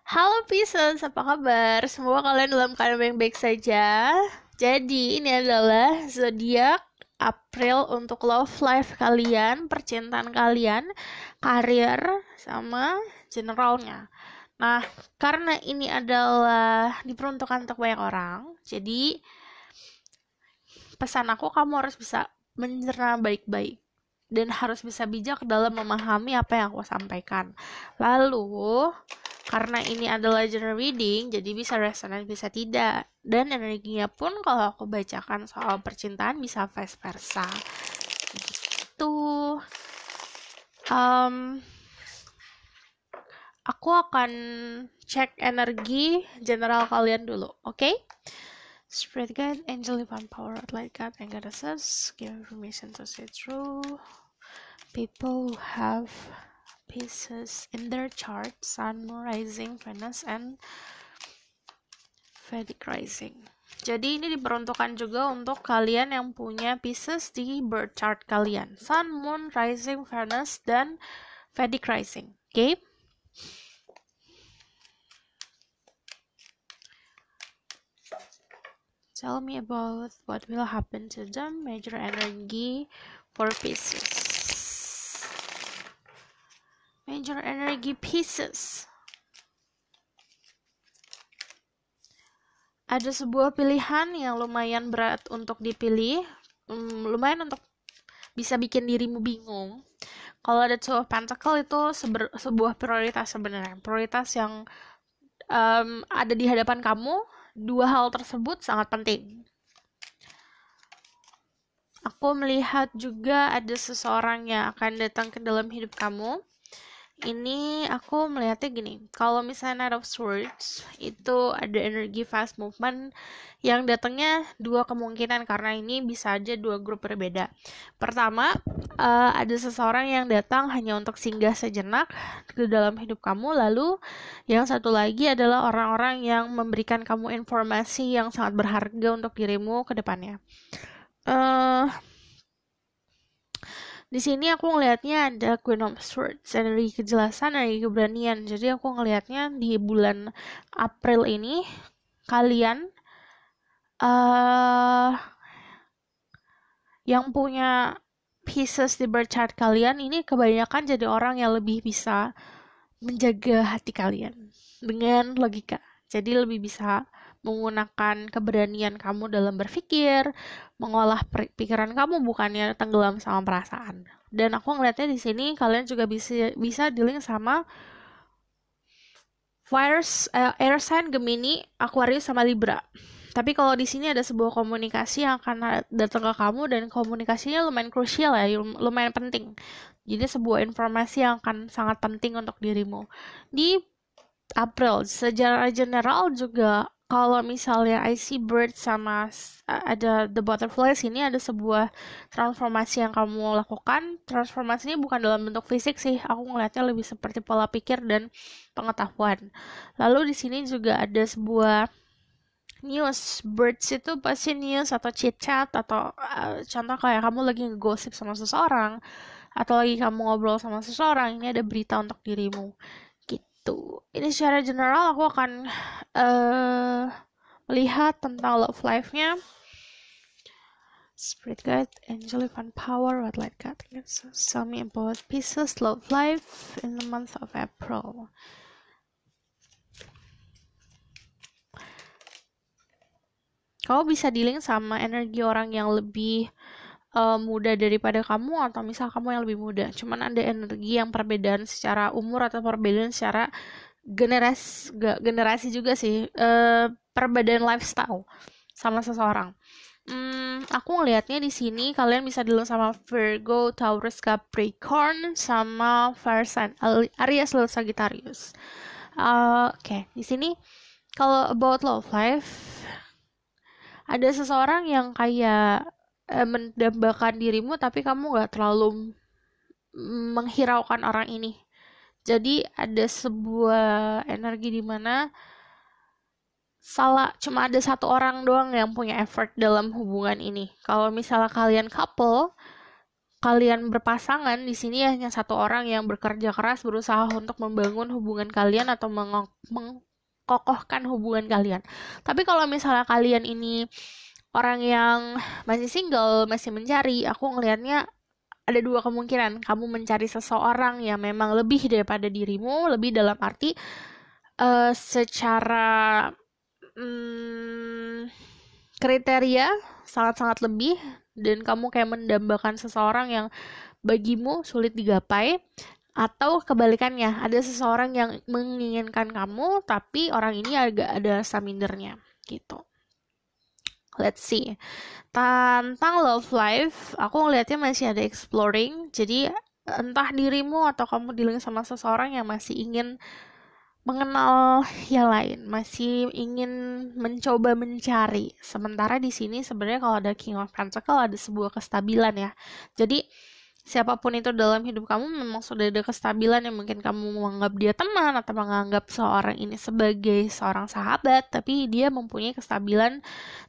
Halo Pisces, apa kabar? Semoga kalian dalam keadaan baik-baik saja. Jadi, ini adalah zodiak April untuk love life kalian, percintaan kalian, karir, sama generalnya. Nah, karena ini adalah diperuntukkan untuk banyak orang, jadi pesan aku kamu harus bisa mencerna baik-baik dan harus bisa bijak dalam memahami apa yang aku sampaikan. Lalu, karena ini adalah general reading, jadi bisa resonate, bisa tidak. Dan energinya pun kalau aku bacakan soal percintaan bisa vice versa. Gitu. Um, aku akan cek energi general kalian dulu, oke? Okay? Spirit guide, angel divine power, light guide, and goddesses, give information to see through. People who have pieces in their chart, sun, moon, rising, Venus, and Vedic rising. Jadi ini diperuntukkan juga untuk kalian yang punya pieces di birth chart kalian. Sun, moon, rising, Venus, dan Vedic rising. Oke? Okay? Tell me about what will happen to them. Major energy for pieces. Major energy pieces. Ada sebuah pilihan yang lumayan berat untuk dipilih, lumayan untuk bisa bikin dirimu bingung. Kalau ada Two of Pentacle itu sebuah prioritas sebenarnya, prioritas yang ada di hadapan kamu. Dua hal tersebut sangat penting. Aku melihat juga ada seseorang yang akan datang ke dalam hidup kamu. Ini aku melihatnya gini, kalau misalnya Knight of Swords itu ada energi fast movement yang datangnya dua kemungkinan, karena ini bisa aja dua grup berbeda. Pertama, ada seseorang yang datang hanya untuk singgah sejenak ke dalam hidup kamu, lalu yang satu lagi adalah orang-orang yang memberikan kamu informasi yang sangat berharga untuk dirimu ke depannya. Di sini aku ngelihatnya ada Queen of Swords, dari kejelasan, dari keberanian. Jadi aku ngelihatnya di bulan April ini kalian yang punya pieces di birth chart kalian ini kebanyakan jadi orang yang lebih bisa menjaga hati kalian dengan logika. Jadi lebih bisa menggunakan keberanian kamu dalam berpikir, mengolah pikiran kamu, bukannya tenggelam sama perasaan. Dan aku ngeliatnya di sini kalian juga bisa dealing sama air sign Gemini, Aquarius, sama Libra. Tapi kalau di sini ada sebuah komunikasi yang akan datang ke kamu, dan komunikasinya lumayan krusial ya, lumayan penting. Jadi sebuah informasi yang akan sangat penting untuk dirimu. Di April, secara general juga kalau misalnya I see bird sama ada the butterflies, ini ada sebuah transformasi yang kamu lakukan. Transformasinya bukan dalam bentuk fisik sih, aku ngeliatnya lebih seperti pola pikir dan pengetahuan. Lalu di sini juga ada sebuah news. Birds itu pasti news atau chit chat, atau contoh kayak kamu lagi ngegosip sama seseorang atau lagi kamu ngobrol sama seseorang, ini ada berita untuk dirimu. Ini secara general aku akan melihat tentang love life-nya. Spirit guide, angel divine power, what light guide. So tell me about Pisces love life in the month of April. Kau bisa dealing sama energi orang yang lebih muda daripada kamu, atau misal kamu yang lebih muda. Cuman ada energi yang perbedaan secara umur atau perbedaan secara generasi juga sih, perbedaan lifestyle sama seseorang. Aku ngelihatnya di sini kalian bisa dulu sama Virgo, Taurus, Capricorn, sama Fire sign Aries, Leo, Sagittarius. Oke, di sini kalau about love life, ada seseorang yang kayak mendambakan dirimu, tapi kamu gak terlalu menghiraukan orang ini. Jadi ada sebuah energi di mana cuma ada satu orang doang yang punya effort dalam hubungan ini. Kalau misalnya kalian couple, kalian berpasangan, di sini hanya satu orang yang bekerja keras berusaha untuk membangun hubungan kalian atau mengkokohkan hubungan kalian. Tapi kalau misalnya kalian ini orang yang masih single, masih mencari, aku ngelihatnya ada dua kemungkinan. Kamu mencari seseorang yang memang lebih daripada dirimu, lebih dalam arti secara kriteria sangat-sangat lebih, dan kamu kayak mendambakan seseorang yang bagimu sulit digapai, atau kebalikannya, ada seseorang yang menginginkan kamu tapi orang ini agak ada rasa mindernya gitu. Let's see. Tentang love life, aku ngeliatnya masih ada exploring. Jadi entah dirimu atau kamu dealing sama seseorang yang masih ingin mengenal yang lain, masih ingin mencoba mencari. Sementara di sini sebenarnya kalau ada King of Pentacles ada sebuah kestabilan ya. Jadi siapapun itu dalam hidup kamu memang sudah ada kestabilan yang mungkin kamu menganggap dia teman atau menganggap seorang ini sebagai seorang sahabat, tapi dia mempunyai kestabilan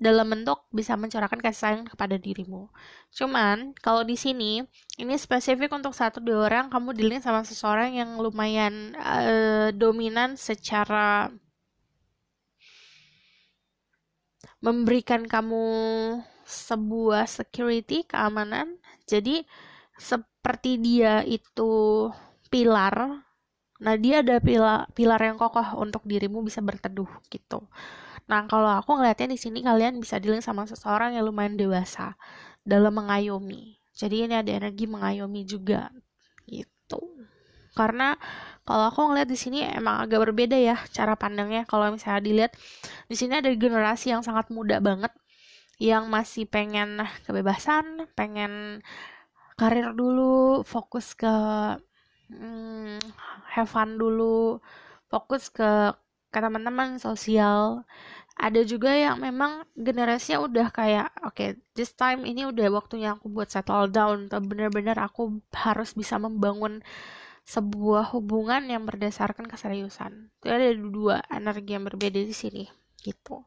dalam bentuk bisa mencurahkan kasih sayang kepada dirimu. Cuman kalau di sini ini spesifik untuk 1-2 orang, kamu dealing sama seseorang yang lumayan dominan secara memberikan kamu sebuah security, keamanan. Jadi seperti dia itu pilar, nah dia ada pilar yang kokoh untuk dirimu bisa berteduh gitu. Nah kalau aku ngelihatnya di sini kalian bisa dealing sama seseorang yang lumayan dewasa dalam mengayomi. Jadi ini ada energi mengayomi juga gitu. Karena kalau aku ngeliat di sini emang agak berbeda ya cara pandangnya. Kalau misalnya dilihat di sini ada generasi yang sangat muda banget yang masih pengen kebebasan, pengen karir dulu, fokus ke have fun dulu, fokus ke teman-teman, sosial. Ada juga yang memang generasinya udah kayak oke, this time ini udah waktunya aku buat settle down, bener-bener aku harus bisa membangun sebuah hubungan yang berdasarkan keseriusan. Itu ada dua energi yang berbeda di sini gitu.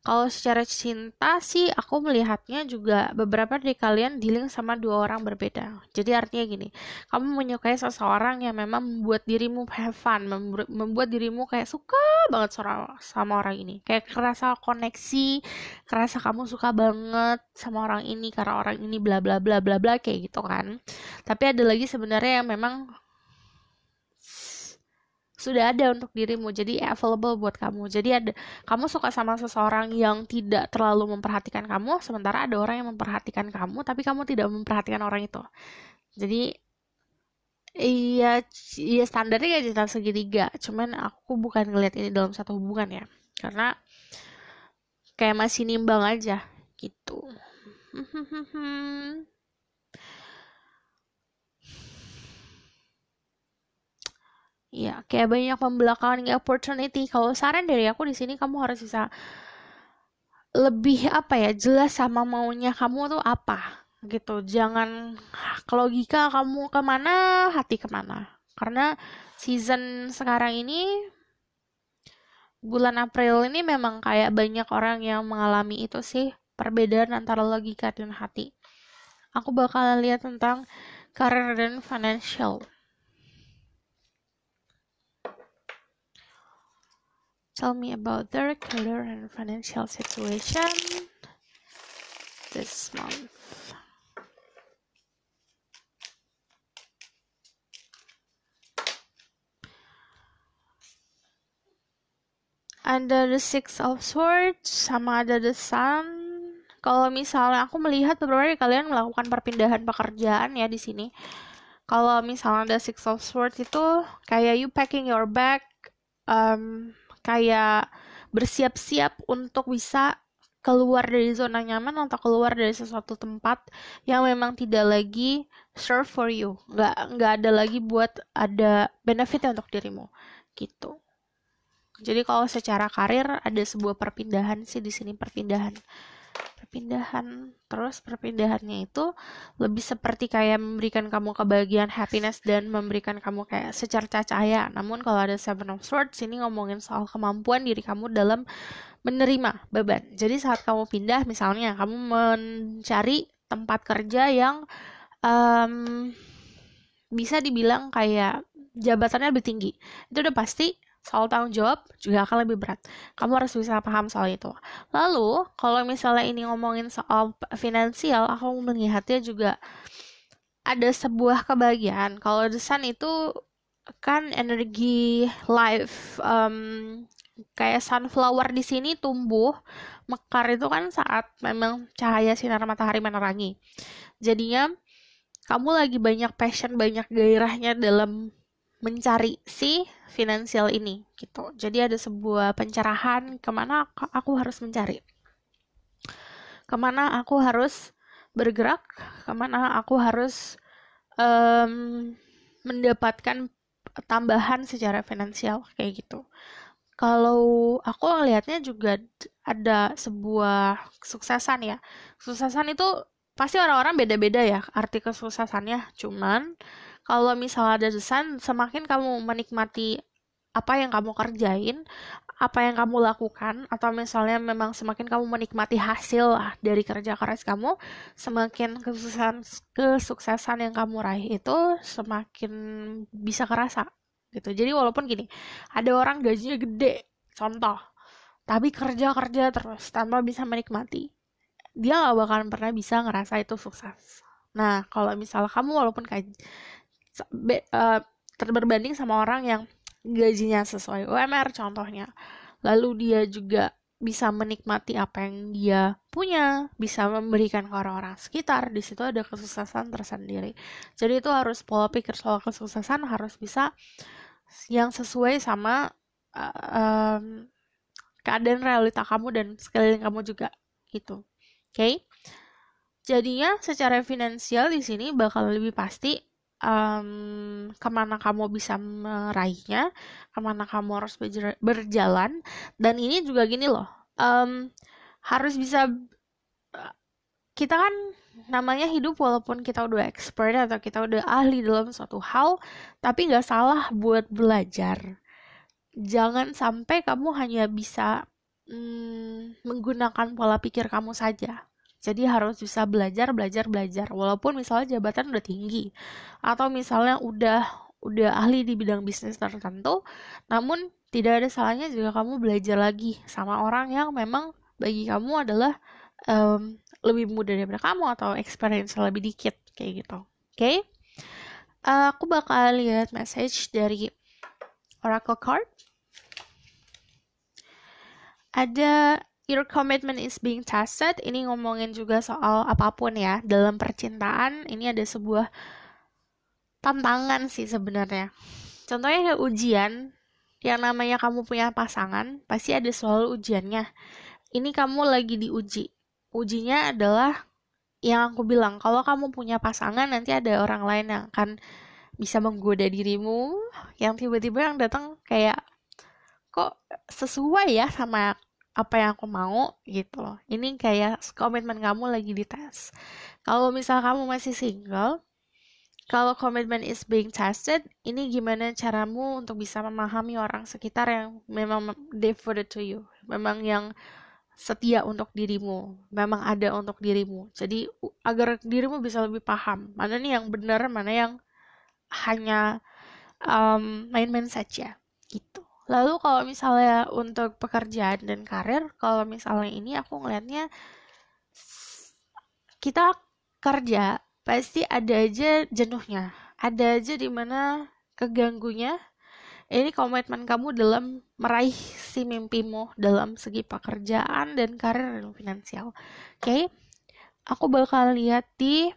Kalau secara cinta sih aku melihatnya juga beberapa dari kalian dealing sama 2 orang berbeda. Jadi artinya gini, kamu menyukai seseorang yang memang membuat dirimu have fun, membuat dirimu kayak suka banget sama orang ini. Kayak kerasa koneksi, kerasa kamu suka banget sama orang ini karena orang ini bla bla bla bla bla kayak gitu kan. Tapi ada lagi sebenarnya yang memang sudah ada untuk dirimu, jadi available buat kamu. Jadi ada, kamu suka sama seseorang yang tidak terlalu memperhatikan kamu, sementara ada orang yang memperhatikan kamu tapi kamu tidak memperhatikan orang itu. Jadi iya, iya standarnya kayak cinta segitiga, cuman aku bukan ngeliat ini dalam satu hubungan ya, karena kayak masih nimbang aja gitu. Iya, kayak banyak pembelakangan opportunity. Kalau saran dari aku di sini kamu harus bisa lebih apa ya, jelas sama maunya kamu tuh apa gitu. Jangan ke logika kamu kemana, hati kemana. Karena season sekarang ini, bulan April ini memang kayak banyak orang yang mengalami itu sih, perbedaan antara logika dan hati. Aku bakalan lihat tentang career dan financial. Tell me about their career and financial situation this month. Ada the Six of Swords sama ada the Sun. Kalau misalnya aku melihat beberapa dari kalian melakukan perpindahan pekerjaan ya di sini. Kalau misalnya ada Six of Swords itu kayak you packing your bag, kayak bersiap-siap untuk bisa keluar dari zona nyaman atau keluar dari sesuatu tempat yang memang tidak lagi serve for you, nggak ada lagi buat ada benefitnya untuk dirimu gitu. Jadi kalau secara karir ada sebuah perpindahan sih di sini, perpindahan. Terus perpindahannya itu lebih seperti kayak memberikan kamu kebahagiaan, happiness, dan memberikan kamu kayak secerca cahaya. Namun kalau ada Seven of Swords ini ngomongin soal kemampuan diri kamu dalam menerima beban. Jadi saat kamu pindah, misalnya kamu mencari tempat kerja yang um, bisa dibilang kayak jabatannya lebih tinggi. Itu udah pasti, soal tanggung jawab juga akan lebih berat. Kamu harus bisa paham soal itu. Lalu, kalau misalnya ini ngomongin soal finansial, aku melihatnya juga ada sebuah kebahagiaan. Kalau The Sun itu kan energi life, kayak sunflower di sini tumbuh mekar itu kan saat memang cahaya sinar matahari menerangi. Jadinya kamu lagi banyak passion, banyak gairahnya dalam mencari si finansial ini gitu. Jadi ada sebuah pencerahan kemana aku harus mencari, kemana aku harus bergerak, kemana aku harus em, mendapatkan tambahan secara finansial kayak gitu. Kalau aku ngelihatnya juga ada sebuah kesuksesan ya. Kesuksesan itu pasti orang-orang beda-beda ya arti kesuksesannya. Cuman kalau misalnya ada desain, semakin kamu menikmati apa yang kamu kerjain, apa yang kamu lakukan, atau misalnya memang semakin kamu menikmati hasil lah dari kerja keras kamu, semakin kesuksesan yang kamu raih itu semakin bisa kerasa gitu. Jadi walaupun gini, ada orang gajinya gede, contoh, tapi kerja-kerja terus tanpa bisa menikmati, dia gak bakalan pernah bisa ngerasa itu sukses. Nah, kalau misalnya kamu walaupun kayak berbanding sama orang yang gajinya sesuai UMR contohnya, lalu dia juga bisa menikmati apa yang dia punya, bisa memberikan ke orang-orang sekitar, di situ ada kesuksesan tersendiri. Jadi itu harus pola pikir soal kesuksesan harus bisa yang sesuai sama keadaan realita kamu dan sekeliling kamu juga gitu. Oke? Jadinya secara finansial di sini bakal lebih pasti kemana kamu bisa meraihnya, kemana kamu harus berjalan, dan ini juga gini loh, harus bisa, kita kan namanya hidup walaupun kita udah expert atau kita udah ahli dalam suatu hal, tapi nggak salah buat belajar. Jangan sampai kamu hanya bisa menggunakan pola pikir kamu saja. Jadi harus bisa belajar, belajar, belajar. Walaupun misalnya jabatan udah tinggi atau misalnya udah ahli di bidang bisnis tertentu, namun tidak ada salahnya juga kamu belajar lagi sama orang yang memang bagi kamu adalah lebih muda daripada kamu atau experience lebih dikit kayak gitu. Oke? Aku bakal lihat message dari Oracle card. Ada your commitment is being tested. Ini ngomongin juga soal apapun ya. Dalam percintaan ini ada sebuah tantangan sih sebenarnya. Contohnya kayak ujian, yang namanya kamu punya pasangan, pasti ada selalu ujiannya. Ini kamu lagi diuji. Ujinya adalah yang aku bilang, kalau kamu punya pasangan nanti ada orang lain yang akan bisa menggoda dirimu, yang tiba-tiba yang datang kayak kok sesuai ya sama apa yang aku mau gitu loh. Ini kayak komitmen kamu lagi dites. Kalau misal kamu masih single, kalau komitmen is being tested, ini gimana caramu untuk bisa memahami orang sekitar yang memang devoted to you, memang yang setia untuk dirimu, memang ada untuk dirimu. Jadi agar dirimu bisa lebih paham mana nih yang benar, mana yang hanya main-main saja gitu. Lalu kalau misalnya untuk pekerjaan dan karir, kalau misalnya ini aku ngelihatnya kita kerja pasti ada aja jenuhnya, ada aja dimana keganggunya. Ini komitmen kamu dalam meraih si mimpimu dalam segi pekerjaan dan karir dan finansial. Oke, aku bakal lihat di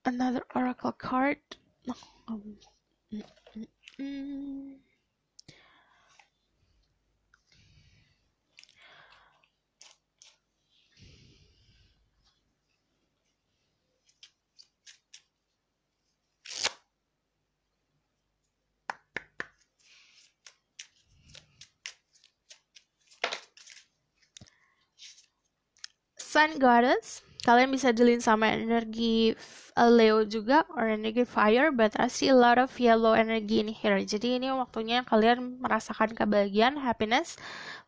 another oracle card. Sun Goddess, kalian bisa dealing sama energi Leo juga, or energi fire, but I see a lot of yellow energy in here. Jadi ini waktunya kalian merasakan kebahagiaan, happiness.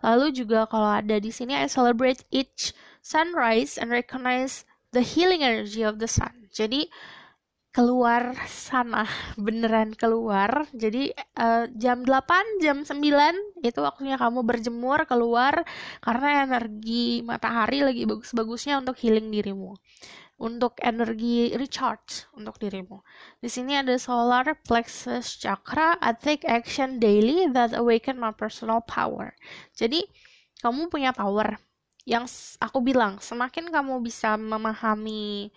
Lalu juga kalau ada di sini, I celebrate each sunrise and recognize the healing energy of the sun. Jadi keluar sana, beneran keluar. Jadi jam 8, jam 9 itu waktunya kamu berjemur keluar, karena energi matahari lagi bagus-bagusnya untuk healing dirimu, untuk energi recharge untuk dirimu. Di sini ada solar plexus chakra. I take action daily that awaken my personal power. Jadi kamu punya power. Yang aku bilang, semakin kamu bisa memahami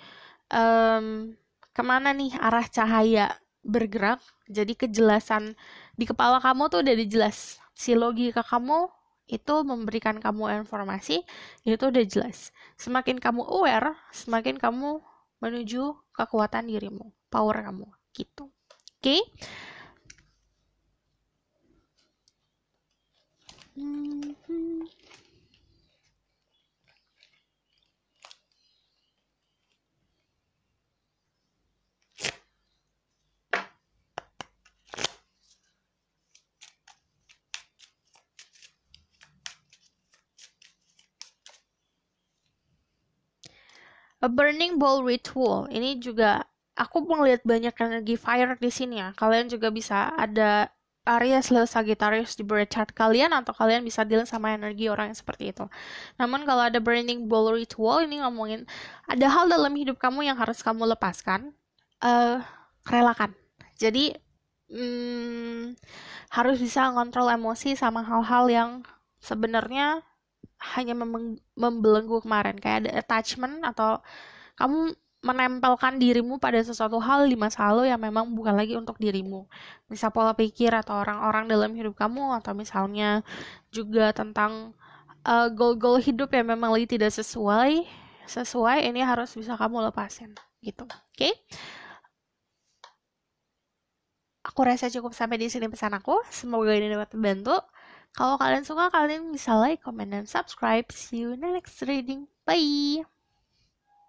kemana nih arah cahaya bergerak, jadi kejelasan di kepala kamu tuh udah jelas. Si logika kamu itu memberikan kamu informasi, itu udah jelas. Semakin kamu aware, semakin kamu menuju kekuatan dirimu, power kamu, gitu. Oke? A burning bowl ritual. Ini juga aku melihat banyak energi fire di sini ya. Kalian juga bisa ada Aries, Leo, Sagittarius di birth chart kalian, atau kalian bisa deal sama energi orang yang seperti itu. Namun kalau ada burning bowl ritual, ini ngomongin ada hal dalam hidup kamu yang harus kamu lepaskan, relakan. Jadi harus bisa ngontrol emosi sama hal-hal yang sebenarnya hanya membelenggu kemarin, kayak ada attachment atau kamu menempelkan dirimu pada sesuatu hal di masa lalu yang memang bukan lagi untuk dirimu. Misal pola pikir atau orang-orang dalam hidup kamu, atau misalnya juga tentang goal-goal hidup yang memang lagi tidak sesuai, ini harus bisa kamu lepasin gitu. Oke? Aku rasa cukup sampai di sini pesan aku. Semoga ini dapat membantu. Kalau kalian suka, kalian bisa like, comment, dan subscribe. See you in the next reading. Bye!